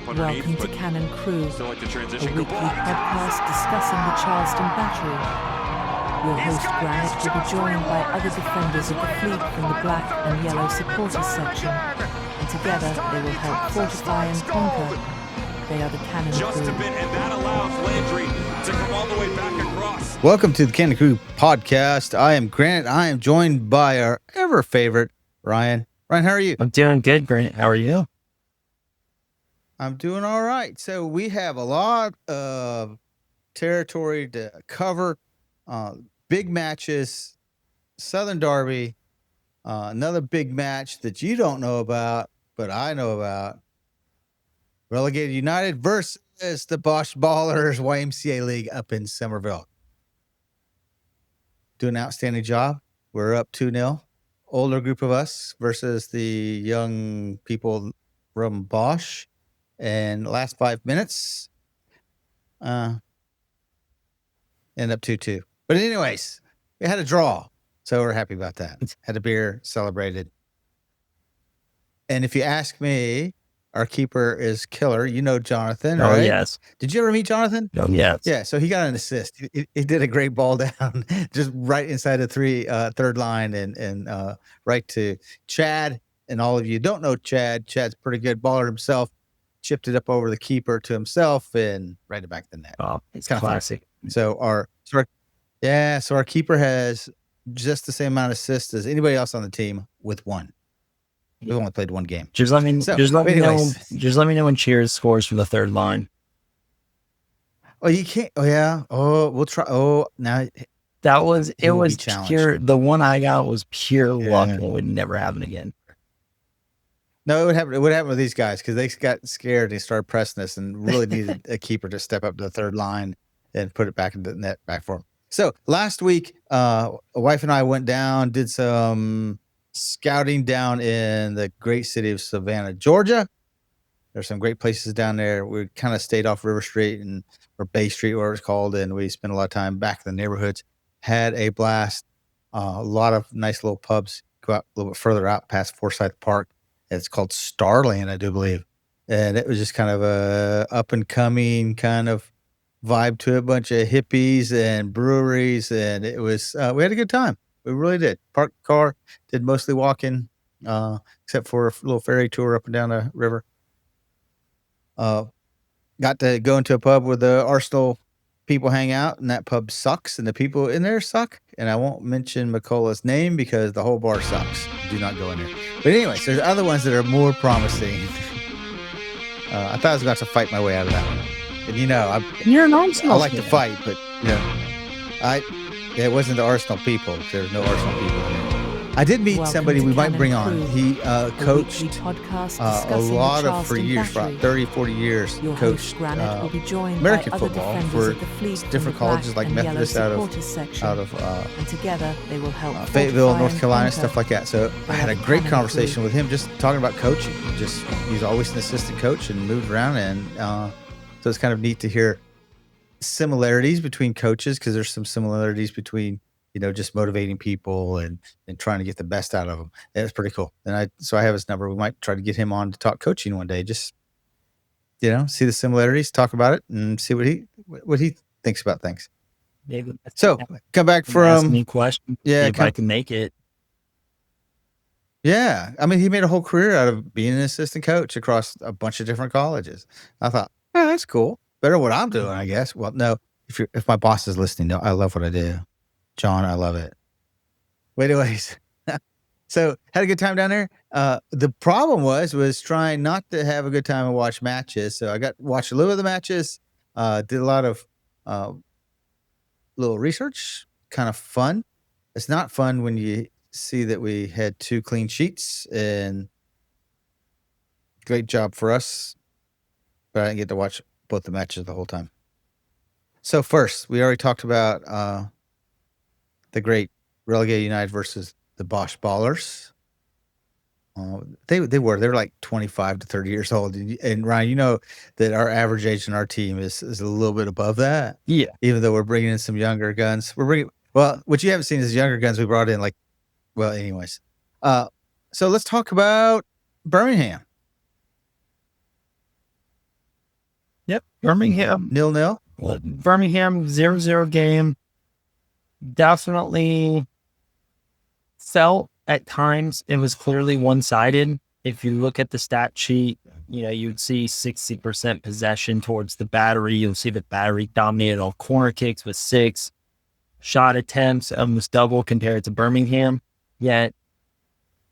underneath. Welcome to Cannon Crüe, Still like the a transition. weekly podcast discussing the Charleston Battery. Your host Granit will be joined by other defenders of the fleet from the black and yellow supporters section, and together they will help fortify and conquer. They are the Cannon Just a Crüe. bit, and that allows Landry to come all the way back across. Welcome to the Cannon Crüe podcast. I am Grant. I am joined by our ever favorite Ryan. Ryan, how are you? I'm doing good, Grant. How are you? I'm doing all right. So we have a lot of territory to cover. Big matches, Southern Darby, another big match that you don't know about, but I know about. Relegated United versus the Bosch Ballers YMCA League up in Somerville. Doing an outstanding job. We're up 2-0. Older group of us versus the young people from Bosch. And last 5 minutes, end up 2-2. But anyways, we had a draw. So we're happy about that. Had a beer, celebrated. And if you ask me, our keeper is killer. You know Jonathan, Oh, right? yes. Did you ever meet Jonathan? Oh, yes. Yeah, so he got an assist. He did a great ball down, just right inside the third line, and right to Chad. And all of you don't know Chad. Chad's pretty good baller himself. Chipped it up over the keeper to himself and right back of the net. Oh, it's Kinda fun. classic. So our keeper has just the same amount of assists as anybody else on the team with one. We've only played one game. Just let me know. anyways. Just let me know when Cheers scores from the third line. Oh, you can't. Oh, yeah. Oh, we'll try. Oh, now. That was He will be was challenged. pure. The one I got was pure luck, Yeah. and it would never happen again. No, it would happen with these guys because they got scared. They started pressing us and really needed a keeper to step up to the third line and put it back into the net back for them. So last week, a wife and I went down, did some scouting down in the great city of Savannah, Georgia. There's some great places down there. We kind of stayed off River Street or Bay Street, whatever it's called, and we spent a lot of time back in the neighborhoods. Had a blast. A lot of nice little pubs. Go out a little bit further out past Forsyth Park. It's called Starland, I do believe. And it was just kind of a up and coming kind of vibe to it. A bunch of hippies and breweries. And it was, we had a good time. We really did. Parked the car, did mostly walking, except for a little ferry tour up and down the river. Got to go into a pub where the Arsenal people hang out, and that pub sucks, and the people in there suck. And I won't mention McCullough's name because the whole bar sucks. Do not go in there. But anyways, there's other ones that are more promising. I thought I was about to fight my way out of that one. And You're an I Arsenal like to fan. fight, but it wasn't the Arsenal people. There's no Arsenal people in there. I did meet Welcome somebody to we might Cannon bring on. Crüe, He a coached weekly podcast a discussing lot the of, for Charleston years, for Battery. about 30, 40 years, Your coached host Granit will be joined American by other football defenders for of the fleet from different the colleges black like and Methodist yellow out supporters section, of and together they will help Fayetteville, fortify North and Carolina, conquer. stuff like that. So I had a the great Cannon conversation with him, just talking about coaching. He's always an assistant coach and moved around, and so it's kind of neat to hear similarities between coaches because there's some similarities between just motivating people and trying to get the best out of them. And it's pretty cool. And I have his number. We might try to get him on to talk coaching one day. Just see the similarities, talk about it, and see what he thinks about things. Maybe So come back ask from me questions. yeah, if I can make it. Yeah. I mean, he made a whole career out of being an assistant coach across a bunch of different colleges. I thought, that's cool. Better what I'm doing, I guess. Well, no, if my boss is listening, no, I love what I do. John, I love it. But anyways, so had a good time down there. The problem was trying not to have a good time and watch matches. So I watched a little of the matches, did a lot of little research, kind of fun. It's not fun when you see that we had 2 clean sheets, and great job for us. But I didn't get to watch both the matches the whole time. So first, we already talked about the great Relegated United versus the Bosch Ballers. They were like 25 to 30 years old. And Ryan, you know that our average age in our team is a little bit above that. Yeah. Even though we're bringing in some younger guns. What you haven't seen is younger guns we brought in anyways. So let's talk about Birmingham. Birmingham 0-0. Birmingham 0-0 game. Definitely felt at times it was clearly one-sided. If you look at the stat sheet, you'd see 60% possession towards the Battery. You'll see the Battery dominated all corner kicks with 6 shot attempts, almost double compared to Birmingham, yet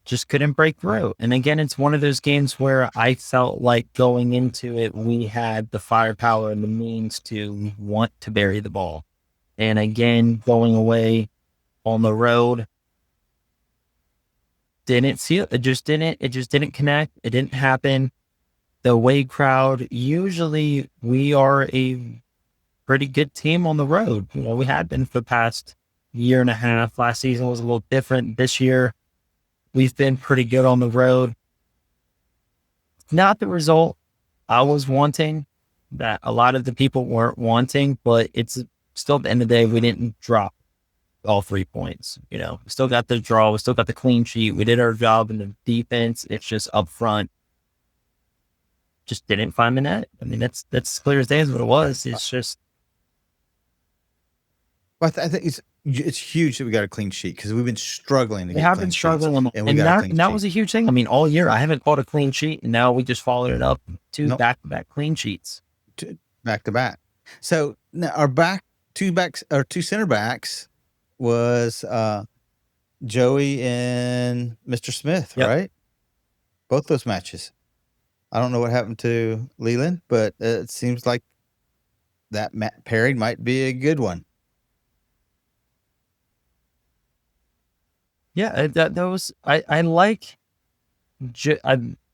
just couldn't break through. And again, it's one of those games where I felt like going into it, we had the firepower and the means to want to bury the ball. And again, going away on the road, didn't feel it. Just didn't connect. It didn't happen. The away crowd, usually we are a pretty good team on the road. We had been for the past year and a half. Last season was a little different. This year, we've been pretty good on the road. Not the result I was wanting, that a lot of the people weren't wanting, but it's still at the end of the day, we didn't drop all 3 points. We still got the draw. We still got the clean sheet. We did our job in the defense. It's just up front. Just didn't find the net. I mean, that's clear as day is what it was. It's just. Well, I think it's huge that we got a clean sheet because we've been struggling. We have been struggling, and that was a huge thing. I mean, all year I haven't caught a clean sheet, and now we just followed it up to back-to-back clean sheets. Back to back. So now our two center backs was Joey and Mr. Smith, Yep. right? Both those matches. I don't know what happened to Leland, but it seems like that pairing might be a good one. Yeah, I like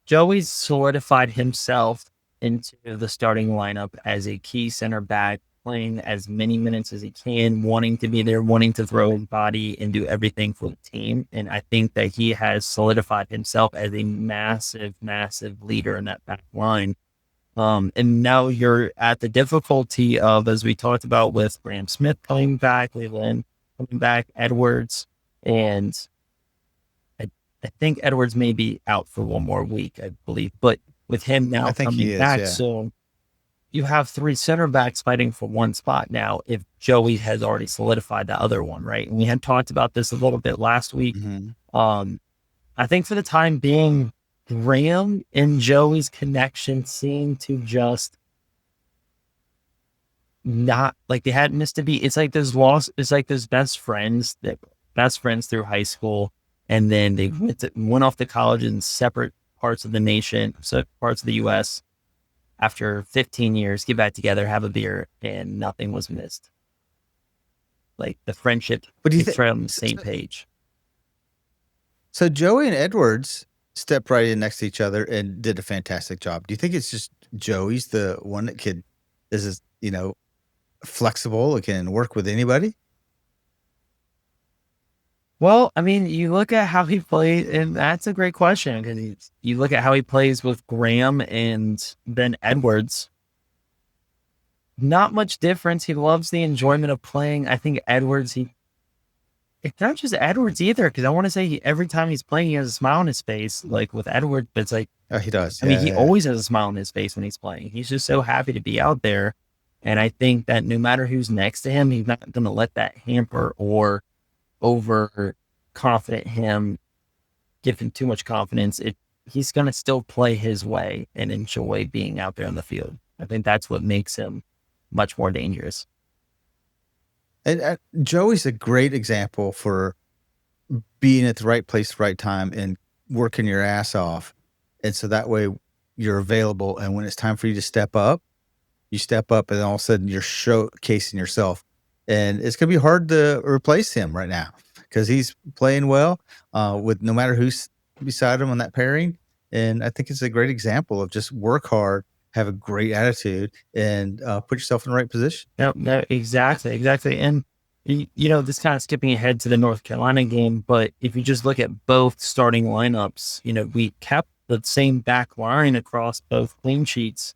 Joey's solidified himself into the starting lineup as a key center back, playing as many minutes as he can, wanting to be there, wanting to throw his body and do everything for the team. And I think that he has solidified himself as a massive, massive leader in that back line. And now you're at the difficulty of, as we talked about with Graham Smith coming back, Leland coming back, Edwards, and I think Edwards may be out for one more week, I believe. But with him now coming back, so you have 3 center backs fighting for one spot now if Joey has already solidified the other one, right? And we had talked about this a little bit last week. Mm-hmm. I think for the time being, Graham and Joey's connection seemed to just not, like they hadn't missed a beat. It's like those best friends through high school. And then they went off to college in separate parts of the nation, parts of the U.S. After 15 years, get back together, have a beer, and nothing was missed. Like the friendship, it's right on the same page. So Joey and Edwards stepped right in next to each other and did a fantastic job. Do you think it's just Joey's the one that is flexible, it can work with anybody? Well, I mean, you look at how he played, and that's a great question because you look at how he plays with Graham and then Edwards. Not much difference. He loves the enjoyment of playing. I think Edwards, it's not just Edwards either, because I want to say every time he's playing, he has a smile on his face. Like with Edwards, but it's like, oh, he does. I mean, he always has a smile on his face when he's playing. He's just so happy to be out there. And I think that no matter who's next to him, he's not going to let that hamper or over confident him, give him too much confidence. He's going to still play his way and enjoy being out there on the field. I think that's what makes him much more dangerous. And Joey's a great example for being at the right place at the right time and working your ass off. And so that way you're available. And when it's time for you to step up, you step up, and all of a sudden you're showcasing yourself. And it's going to be hard to replace him right now because he's playing well with no matter who's beside him on that pairing. And I think it's a great example of just work hard, have a great attitude, and put yourself in the right position. No, exactly. And, this kind of skipping ahead to the North Carolina game, but if you just look at both starting lineups, we kept the same back line across both clean sheets.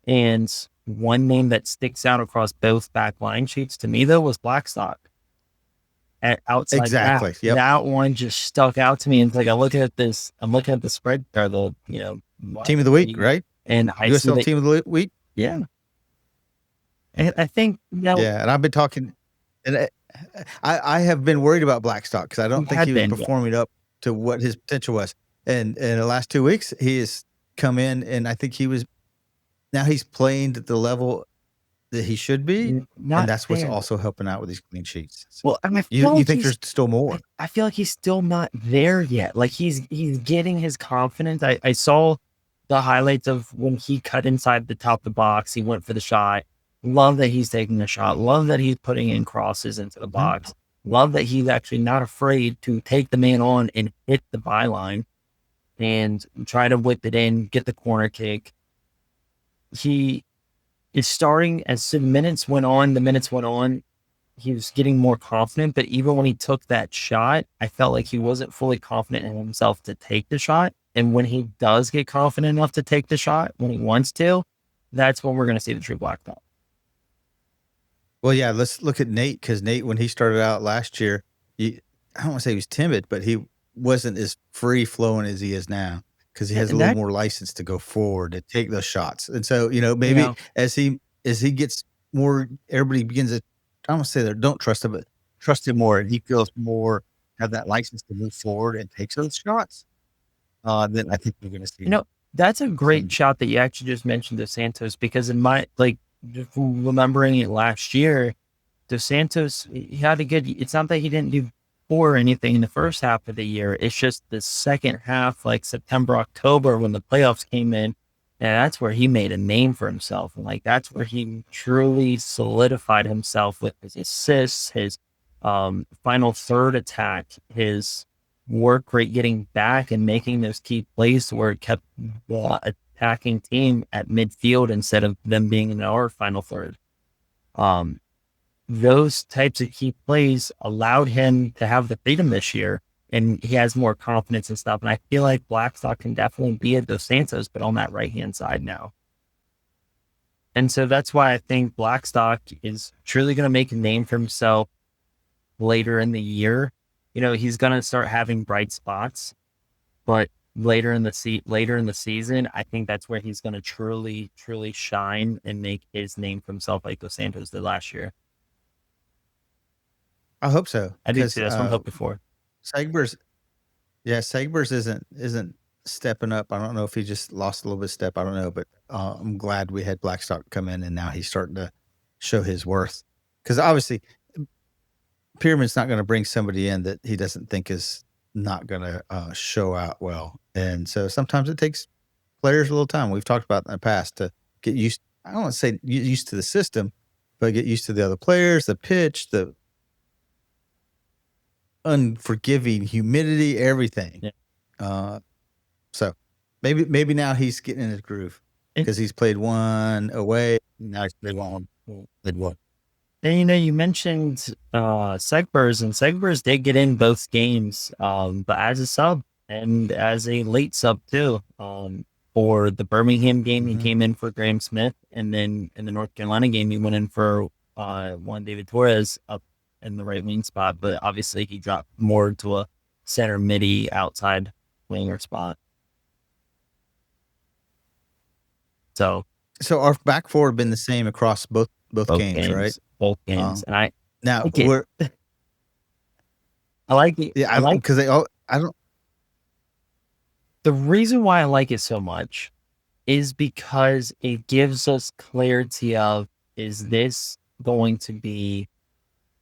And one name that sticks out across both back line sheets to me, though, was Blackstock. At outside exactly. back. Yep. That one just stuck out to me. And it's like, I'm looking at the spread, or the, team of the week, right? And I USL see team of the week. Yeah. And I think now Yeah, and I've been talking, and I have been worried about Blackstock because I don't think he was performing up to what his potential was. And in the last 2 weeks, he has come in, and I think he's playing at the level that he should be, and that's what's also helping out with these clean sheets. So well, and I feel you like think there's still more? I feel like he's still not there yet. Like he's getting his confidence. I saw the highlights of when he cut inside the top of the box. He went for the shot. Love that he's taking the shot. Love that he's putting in crosses into the box. Love that he's actually not afraid to take the man on and hit the byline and try to whip it in, get the corner kick. He is starting as the minutes went on, he was getting more confident. But even when he took that shot, I felt like he wasn't fully confident in himself to take the shot. And when he does get confident enough to take the shot, when he wants to, that's when we're going to see the true Blackstock. Well, yeah, let's look at Nate, because Nate, when he started out last year, I don't want to say he was timid, but he wasn't as free-flowing as he is now, because he has a little more license to go forward and take those shots. And so, maybe as he gets more, everybody begins to, I don't want to say they don't trust him, but trust him more, and he feels more, have that license to move forward and take those shots, then I think we're going to see. That's a great shot that you actually just mentioned Dos Santos, because in my, remembering it last year, Dos Santos, he had a good, it's not that he didn't do poor or anything in the first half of the year. It's just the second half, like September, October, when the playoffs came in, and that's where he made a name for himself. And that's where he truly solidified himself with his assists, his final third attack, his work rate getting back and making those key plays where it kept attacking team at midfield instead of them being in our final third. Those types of key plays allowed him to have the freedom this year, and he has more confidence and stuff. And I feel like Blackstock can definitely be at Dos Santos, but on that right-hand side now. And so that's why I think Blackstock is truly going to make a name for himself later in the year. He's going to start having bright spots, but later in the season, I think that's where he's going to truly shine and make his name for himself, like Dos Santos did last year. I hope so. I do too. That's what I'm hoping for. Segbers isn't stepping up. I don't know if he just lost a little bit of step. I don't know, but I'm glad we had Blackstock come in, and now he's starting to show his worth. Because obviously, Pyramid's not going to bring somebody in that he doesn't think is not going to show out well. And so sometimes it takes players a little time. We've talked about in the past to get used. I don't want to say get used to the system, but get used to the other players, the pitch, the unforgiving humidity, everything. Yeah. So maybe now he's getting in his groove, because he's played one away. Now he's played one. And you mentioned Segbers, and Segbers did get in both games, but as a sub and as a late sub too. For the Birmingham game, he came in for Graham Smith, and then in the North Carolina game, he went in for Juan David Torres up in the right wing spot. But obviously, he dropped more to a center midi outside winger spot. So our back four have been the same across both games, right? Both games, and I like it. Yeah, I like, because I don't. The reason why I like it so much is because it gives us clarity of, is this going to be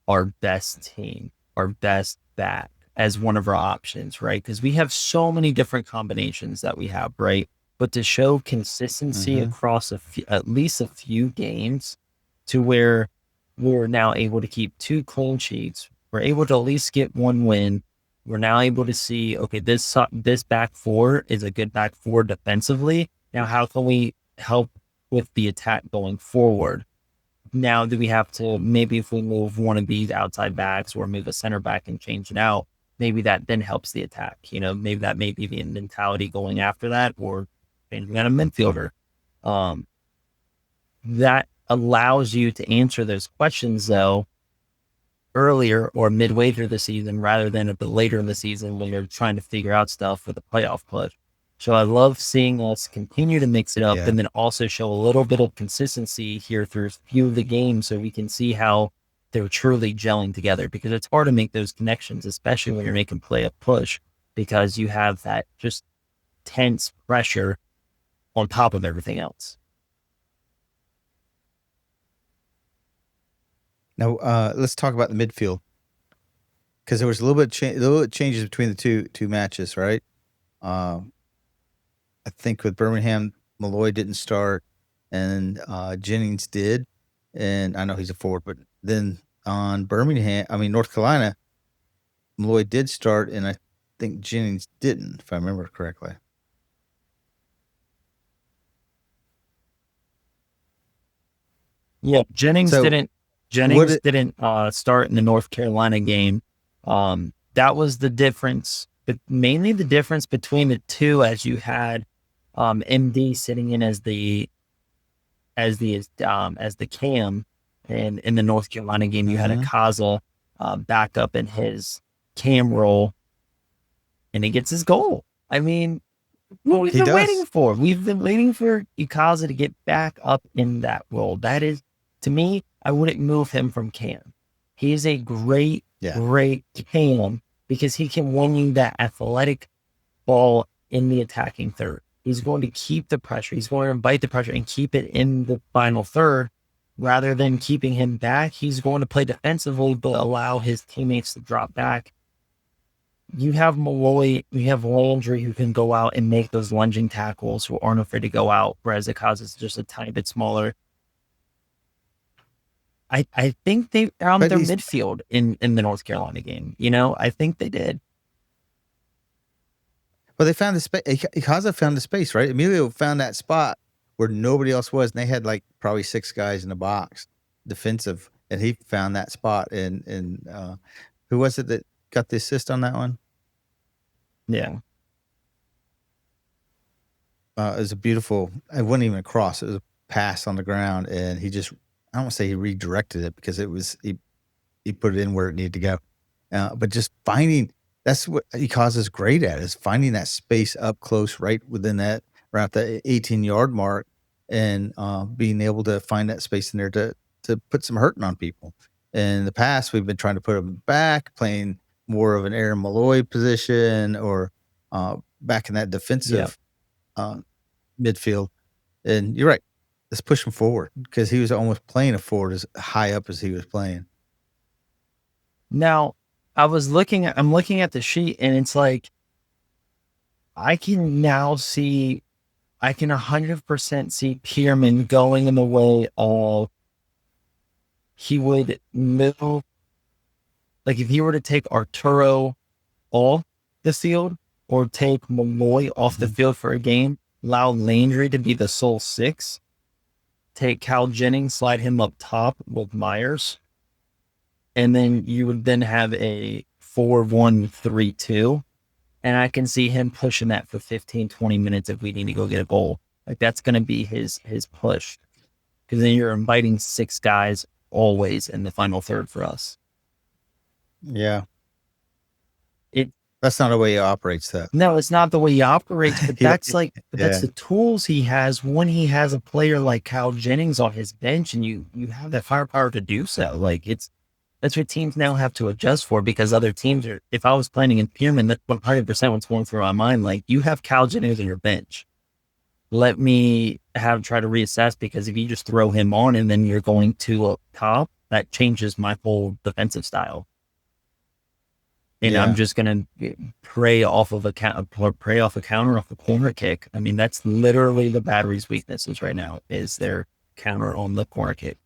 our best team, our best back as one of our options, right? Because we have so many different combinations that we have, right? But to show consistency across at least a few games, to where we're now able to keep 2 clean sheets, we're able to at least get 1 win. We're now able to see, okay, this back four is a good back four defensively. Now, how can we help with the attack going forward? Now, do we have to, maybe if we move one of these outside backs or move a center back and change it out, maybe that then helps the attack. Maybe that may be the mentality going after that, or changing out a midfielder. That allows you to answer those questions, though, earlier or midway through the season, rather than a bit later in the season when you're trying to figure out stuff with a playoff push. So I love seeing us continue to mix it up Yeah. and then also show a little bit of consistency here through a few of the games so we can see how they're truly gelling together, because it's hard to make those connections, especially when you're making play up push, because you have that just tense pressure on top of everything else. Now, let's talk about the midfield, because there was a little bit changes between the two matches, right? I think with Birmingham, Malloy didn't start, and Jennings did, and I know he's a forward, but then on North Carolina, Malloy did start, and I think Jennings didn't, if I remember correctly. Yeah, Jennings So, didn't start in the North Carolina game. That was the difference, but mainly the difference between the two, as you had MD sitting in as the cam, and in the North Carolina game you had a Kaza back up in his cam role, and he gets his goal. I mean, what we've been waiting for. We've been waiting for Ikaza to get back up in that role. That is, to me, I wouldn't move him from cam. He is a great cam, because he can win you that athletic ball in the attacking third. He's going to keep the pressure. He's going to invite the pressure and keep it in the final third. Rather than keeping him back, he's going to play defensively, but allow his teammates to drop back. You have Malloy, you have Landry, who can go out and make those lunging tackles, who aren't afraid to go out, whereas Ikaza is just a tiny bit smaller. I think they found their midfield in the North Carolina game. I think they did. Well, they found the space. Ikaza found the space, right? Emilio found that spot where nobody else was, and they had like probably 6 guys in the box, defensive, and he found that spot. And who was it that got the assist on that one? Yeah. It was a beautiful, it wasn't even a cross. It was a pass on the ground, and he just, I don't want to say he redirected it, because it was, he put it in where it needed to go. But just finding, that's what Ikaza is great at, is finding that space up close, right within that, around the 18-yard mark, and being able to find that space in there to put some hurting on people. In the past, we've been trying to put him back, playing more of an Aaron Malloy position, or back in that defensive midfield. And you're right. Let's push him forward, because he was almost playing a forward as high up as he was playing. Now, I'm looking at the sheet, and it's like, I can 100% see Pierman going in the way of, he would move, like if he were to take Arturo off the field, or take Malloy off the field for a game, allow Landry to be the sole 6, take Cal Jennings, slide him up top with Myers, and then you would then have a 4-1-3-2. And I can see him pushing that for 15, 20 minutes if we need to go get a goal. Like, that's going to be his push, because then you're inviting 6 guys always in the final third for us. Yeah. That's not the way he operates, though. No, it's not the way he operates, but that's that's the tools he has when he has a player like Cal Jennings on his bench, and you have that firepower to do so. Like, that's what teams now have to adjust for, because other teams are, if I was playing in Pierman, that's 100% what's going through my mind. Like, you have Cal Jennings on your bench. Let me try to reassess, because if you just throw him on and then you're going to up top, that changes my whole defensive style. And I'm just going to prey off a counter off a corner kick. I mean, that's literally the Battery's weaknesses right now, is their counter on the corner kick.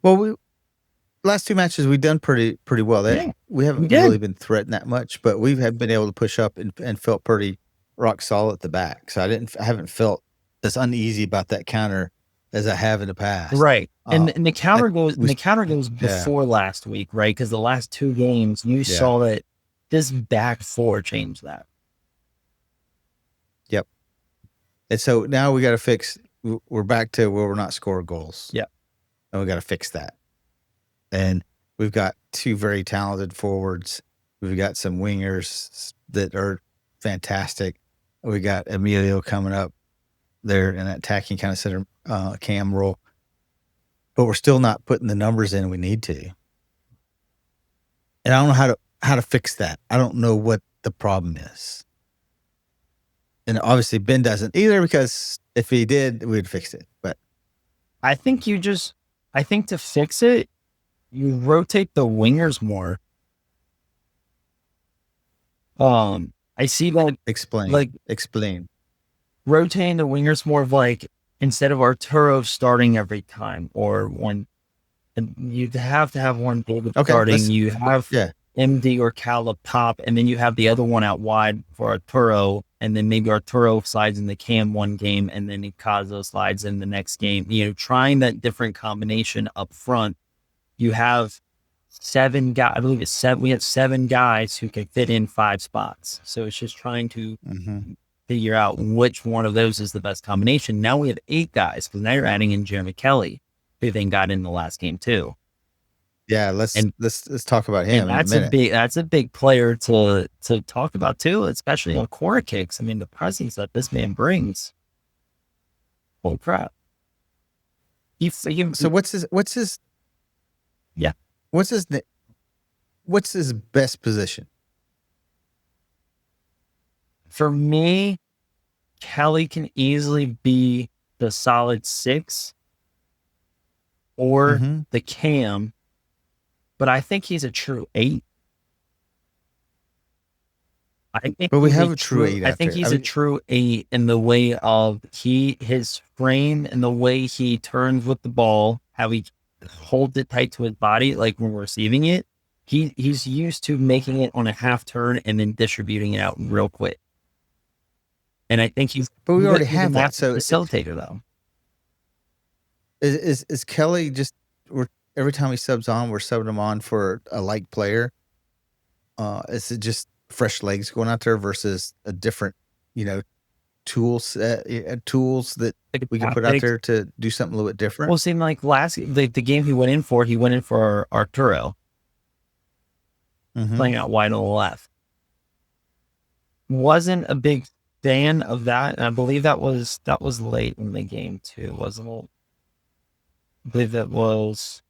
Well, last 2 matches we've done pretty well. We haven't really been threatened that much, but we have been able to push up and felt pretty rock solid at the back. So I haven't felt as uneasy about that counter as I have in the past. Right. And the counter goes before last week, right? Because the last 2 games you saw that this back 4 changed that. Yep. And so now we got to fix, we're back to where we're not scoring goals. Yep. And we got to fix that. And we've got 2 very talented forwards. We've got some wingers that are fantastic. We got Emilio coming up there in that attacking kind of center cam role, but we're still not putting the numbers in we need to. And I don't know how to fix that. I don't know what the problem is. And obviously Ben doesn't either, because if he did, we'd fix it. But I think to fix it, you rotate the wingers more. I see that explain. Rotating the wingers more of like, instead of Arturo starting every time, or one, and you'd have to have one David starting. You have MD or Cal up top, and then you have the other one out wide for Arturo, and then maybe Arturo slides in the cam one game, and then Icazo slides in the next game. Trying that different combination up front. You have 7 guys. I believe it's 7. We have 7 guys who can fit in 5 spots. So it's just trying to figure out which one of those is the best combination. Now we have 8 guys, because now you're adding in Jeremy Kelly, who then got in the last game too. Yeah, let's talk about him. That's a big player to talk about too, especially on corner kicks. I mean, the presence that this man brings. Holy crap! So what's his? Yeah. What's his best position? For me, Kelly can easily be the solid 6 or the cam, but I think he's a true 8. But we have a true 8. I think he's a true 8 in the way of his frame and the way he turns with the ball, how he holds it tight to his body, like when we're receiving it. He's used to making it on a half turn and then distributing it out real quick. And I think but we already have that. So facilitator though. Is Kelly just, every time he subs on, we're subbing him on for a like player? Is it just fresh legs going out there versus a different, tools that we can put out there to do something a little bit different? Well, seemed like the game he went in for Arturo, playing out wide on the left. Wasn't a big fan of that, and I believe that was late in the game too, wasn't it? I believe that was.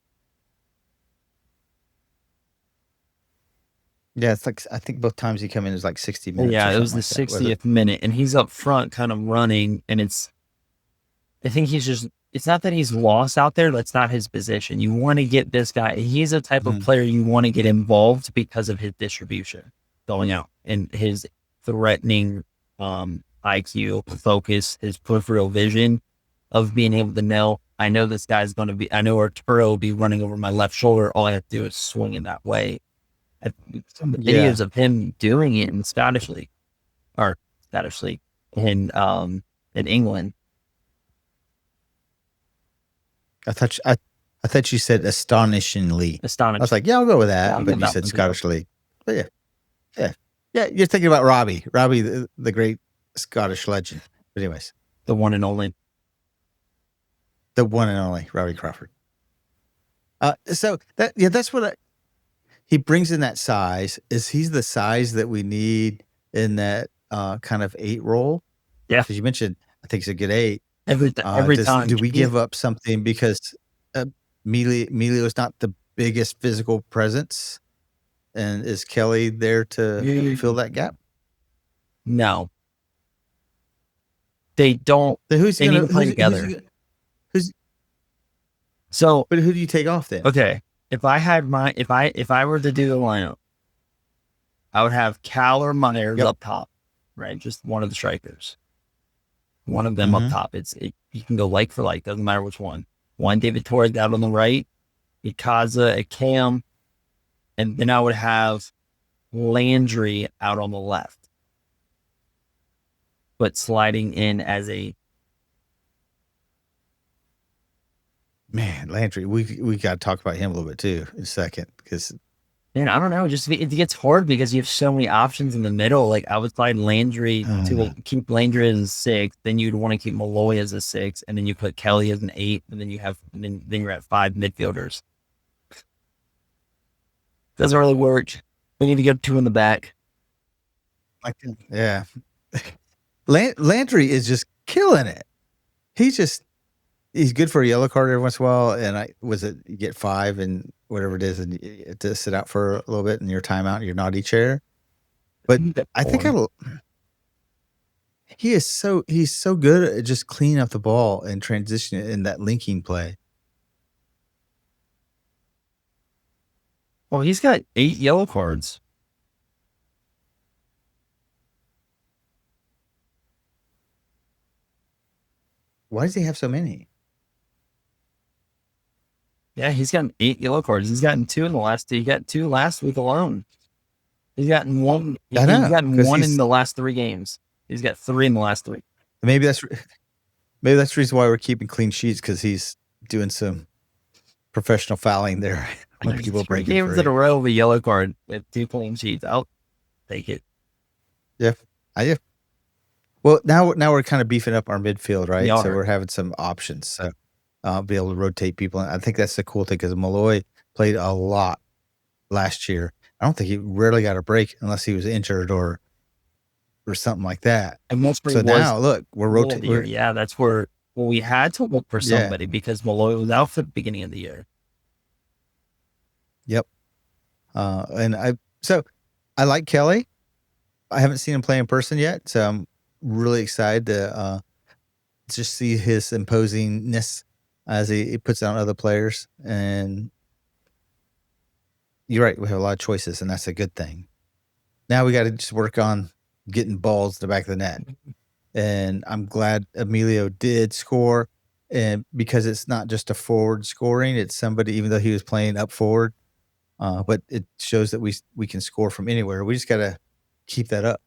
Yeah, it's like, I think both times he come in is like 60 minutes. Yeah, it was the 60th minute, and he's up front kind of running, and I think it's not that he's lost out there. That's not his position. You want to get this guy. He's a type of player you want to get involved because of his distribution going out and his threatening IQ, focus, his peripheral vision of being able to know, I know this guy's going to be, I know Arturo will be running over my left shoulder. All I have to do is swing it that way. Some videos of him doing it in Scottish League in England. I thought you said astonishingly. Astonishing. I was like, yeah, I'll go with that. Yeah, but you said Scottish League. But yeah. You're thinking about Robbie, the great Scottish legend. But anyways, the one and only Robbie Crawford. So that's what he brings in, that size. He's the size that we need in that kind of 8 role? Yeah. Because you mentioned, I think he's a good 8. Every time. Do we give up something because Emilio is not the biggest physical presence? And is Kelly there to fill that gap? No. They don't. Then they need to play together. But who do you take off then? Okay. If I were to do the lineup, I would have Cal or Myers up top, right? Just one of the strikers. One of them up top. You can go like for like, doesn't matter which one. One David Torres out on the right, Icaza at cam, and then I would have Landry out on the left, but sliding in as a. Man, Landry, we got to talk about him a little bit too in a second, because man, I don't know, it gets hard because you have so many options in the middle. Like I would slide Landry to keep Landry as a 6, then you'd want to keep Malloy as a 6, and then you put Kelly as an 8, and then then you're at 5 midfielders. Doesn't really work. We need to get 2 in the back. Yeah. Landry is just killing it. He's good for a yellow card every once in a while. And you get 5 and whatever it is, and you have to sit out for a little bit in your timeout, your naughty chair. But I think he's so good at just cleaning up the ball and transition it in that linking play. Well, he's got 8 yellow cards. Why does he have so many? Yeah, he's gotten 8 yellow cards. He's gotten 2 in the last. He got 2 last week alone. He's gotten 1. He's gotten 1 in the last 3 games. He's got 3 in the last 3. Maybe that's the reason why we're keeping clean sheets, because he's doing some professional fouling there when people break 3 games in a row with a yellow card with 2 clean sheets. I'll take it. Yeah, I do. Well, now we're kind of beefing up our midfield, right? So we're having some options. So be able to rotate people. And I think that's the cool thing, because Malloy played a lot last year. I don't think he rarely got a break unless he was injured or something like that. And now look, we're rotating. Yeah, that's where we had to look for somebody because Malloy was out for the beginning of the year. Yep. And I like Kelly. I haven't seen him play in person yet, so I'm really excited to just see his imposingness as he puts it on other players. And you're right, we have a lot of choices, and that's a good thing. Now we got to just work on getting balls to the back of the net. And I'm glad Emilio did score, and because it's not just a forward scoring, it's somebody, even though he was playing up forward, but it shows that we can score from anywhere. We just got to keep that up.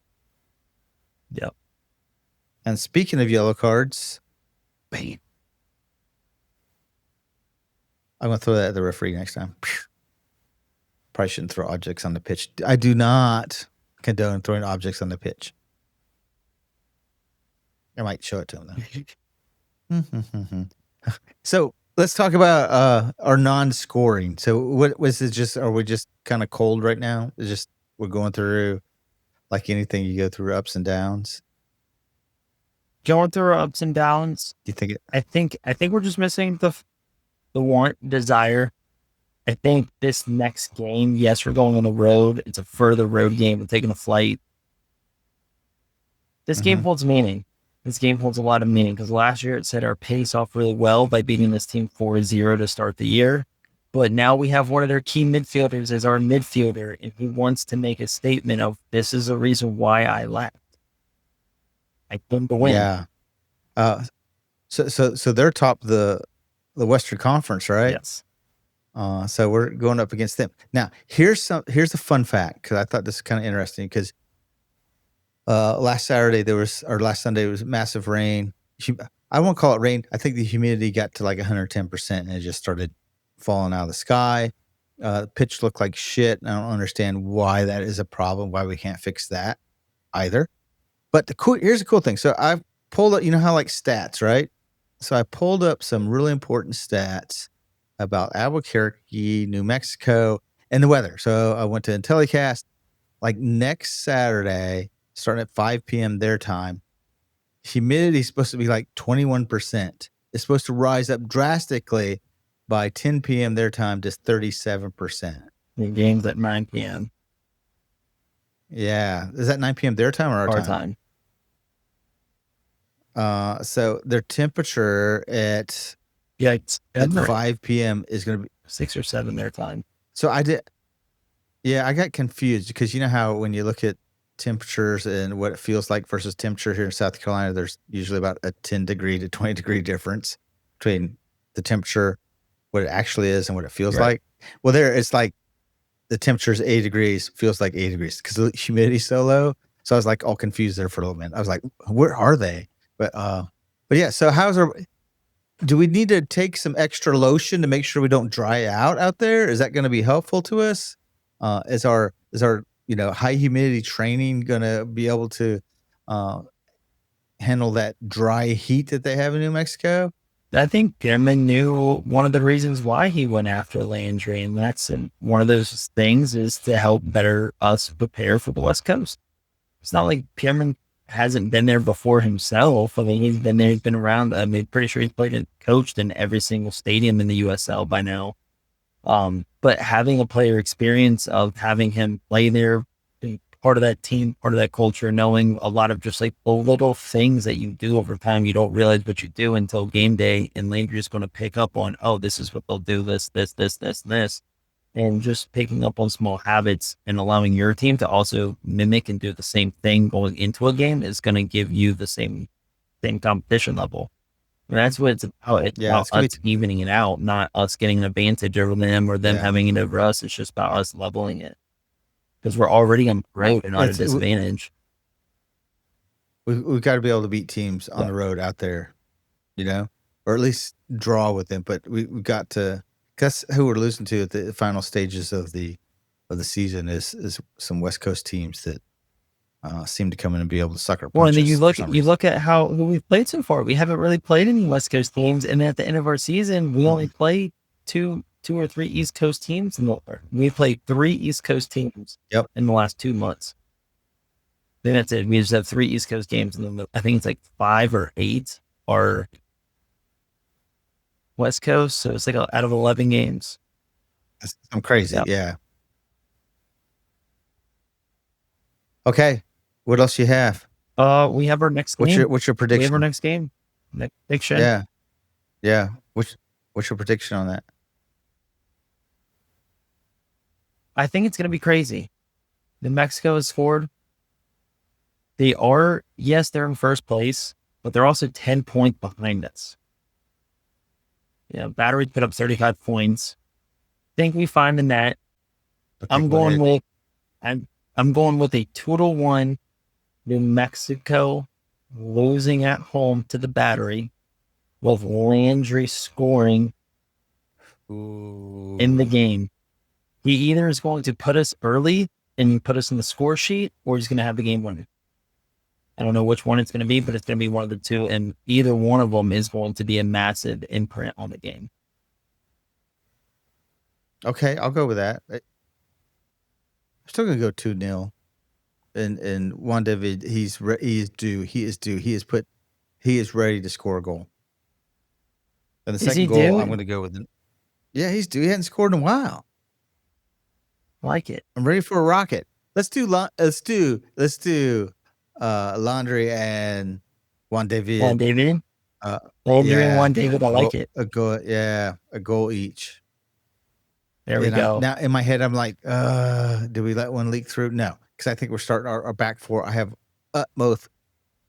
Yep. And speaking of yellow cards, bang. I'm going to throw that at the referee next time. Probably shouldn't throw objects on the pitch. I do not condone throwing objects on the pitch. I might show it to him, though. So let's talk about our non-scoring. So what was it? Just, are we just kind of cold right now? It's just we're going through, like anything, you go through ups and downs. Going through ups and downs. Do you think it? I think we're just missing the want, desire. I think this next game, yes, we're going on the road. It's a further road game. We're taking a flight. This game holds meaning. This game holds a lot of meaning because last year it set our pace off really well by beating this team 4-0 to start the year. But now we have one of their key midfielders as our midfielder, and he wants to make a statement of, this is the reason why I left. I came to win. Yeah. So they're top the Western Conference, right? Yes. So we're going up against them. Now, here's a fun fact, because I thought this was kind of interesting, because last Sunday there was massive rain. I won't call it rain. I think the humidity got to like 110% and it just started falling out of the sky. The pitch looked like shit. And I don't understand why that is a problem, why we can't fix that either. But here's the cool thing. So I pulled up, you know how like stats, right? So I pulled up some really important stats about Albuquerque, New Mexico, and the weather. So I went to Intellicast, like next Saturday, starting at 5 p.m. their time. Humidity is supposed to be like 21%. It's supposed to rise up drastically by 10 p.m. their time to 37%. The game's at 9 p.m. Yeah. Is that 9 p.m. their time or our time? So their temperature at 5 p.m. is going to be 6 or 7 their time. So I got confused, because you know how when you look at temperatures and what it feels like versus temperature here in South Carolina, there's usually about a 10 degree to 20 degree difference between the temperature, what it actually is, and what it feels like. Well, there it's like the temperature is 80 degrees, feels like 80 degrees because the humidity's so low. So I was like all confused there for a little minute. I was like, where are they? But yeah. So do we need to take some extra lotion to make sure we don't dry out there? Is that going to be helpful to us? Is our high humidity training going to be able to handle that dry heat that they have in New Mexico? I think Pierman knew one of the reasons why he went after Landry, and that's one of those things is to help better us prepare for the West Coast. it's not like Pierman hasn't been there before himself. I mean, he's been there, he's been around. I mean, pretty sure he's played and coached in every single stadium in the USL by now. But having a player experience of having him play there, being part of that team, part of that culture, knowing a lot of just like the little things that you do over time, you don't realize what you do until game day, and Landry is going to pick up on, oh, this is what they'll do, this, and just picking up on small habits and allowing your team to also mimic and do the same thing going into a game is going to give you the same competition level. And that's what it's about. It's about us evening it out, not us getting an advantage over them or them having it over us. It's just about us leveling it because we're already on the road and not at a disadvantage. We've got to be able to beat teams on the road out there, you know, or at least draw with them. But we've got to. That's who we're losing to at the final stages of the season is some West Coast teams that seem to come in and be able to sucker punch. Well, and then you look at who we've played so far. We haven't really played any West Coast teams, and at the end of our season, we only played two or three East Coast teams. We played 3 East Coast teams in the last 2 months. Then that's it. We just have 3 East Coast games, and then I think it's like 5 or 8 are West Coast, so it's like out of 11 games. I'm crazy, yeah. Okay, what else you have? We have our next game. What's your prediction? We have our next game. Next prediction. Yeah. What's your prediction on that? I think it's going to be crazy. New Mexico has scored. They're in first place, but they're also 10 points behind us. Yeah, Battery put up 35 points. Think we find the net. I'm going with a 2-1 New Mexico losing at home to the Battery with Landry scoring in the game. He either is going to put us early and put us in the score sheet, or he's going to have the game winner. I don't know which one it's going to be, but it's going to be one of the two, and either one of them is going to be a massive imprint on the game. Okay, I'll go with that. I'm still going to go 2-0. And Juan David, he is due. He is ready to score a goal. And the second goal, I'm going to go with yeah, he's due. He hadn't scored in a while. Like it. I'm ready for a rocket. Let's do Landry and Juan David. Landry and Juan David. I like it. A goal each. There we go. Now in my head, I'm like, do we let one leak through? No, because I think we're starting our back four. I have utmost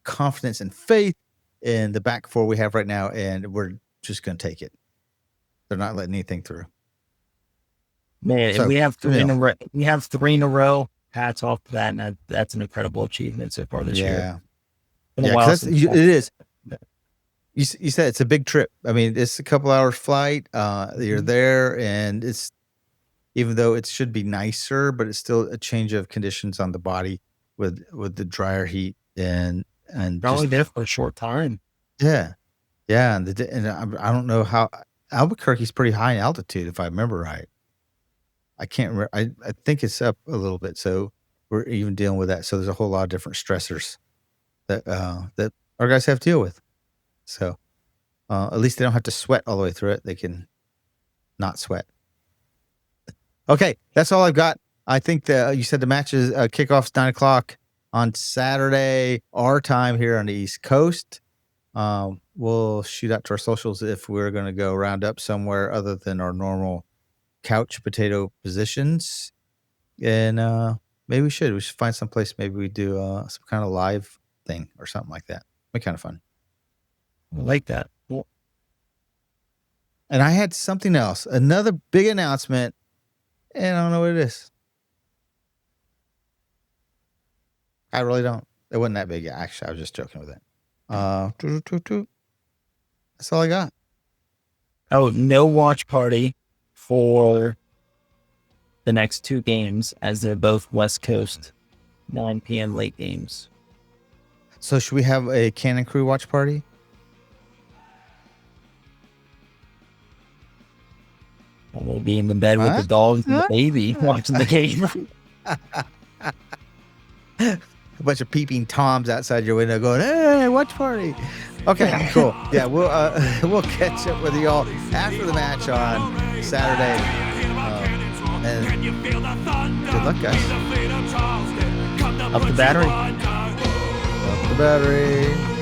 confidence and faith in the back four we have right now, and we're just going to take it. They're not letting anything through. Man, so, we have 3 in a row. We have 3 in a row. Hats off to that, and that's an incredible achievement so far this year. Yeah, it is. You said it's a big trip. I mean, it's a couple hours flight. You're there, and it's even though it should be nicer, but it's still a change of conditions on the body with the drier heat and probably there for a short time. Yeah, and I don't know how Albuquerque's pretty high in altitude if I remember right. I can't remember. I think it's up a little bit, so we're even dealing with that. So there's a whole lot of different stressors that our guys have to deal with. So at least they don't have to sweat all the way through it. They can not sweat. Okay, that's all I've got. I think you said the match is kickoff's 9:00 on Saturday, our time here on the East Coast. We'll shoot out to our socials if we're going to go round up somewhere other than our normal couch potato positions, and maybe we should find some place. Maybe we do some kind of live thing or something like that. Be kind of fun. I like that. Cool. And I had something else, another big announcement, and I don't know what it is. I really don't. It wasn't that big. Actually, I was just joking with it. That's all I got. Oh, no watch party for the next 2 games, as they're both West Coast 9 p.m. late games. So should we have a Cannon Crüe watch party? I'm going to be in the bed with the dogs and the baby watching the game. a bunch of peeping toms outside your window going, "Hey, watch party." Okay, cool. Yeah, we'll catch up with y'all after the match on Saturday. And good luck, guys. Up the battery. Up the battery.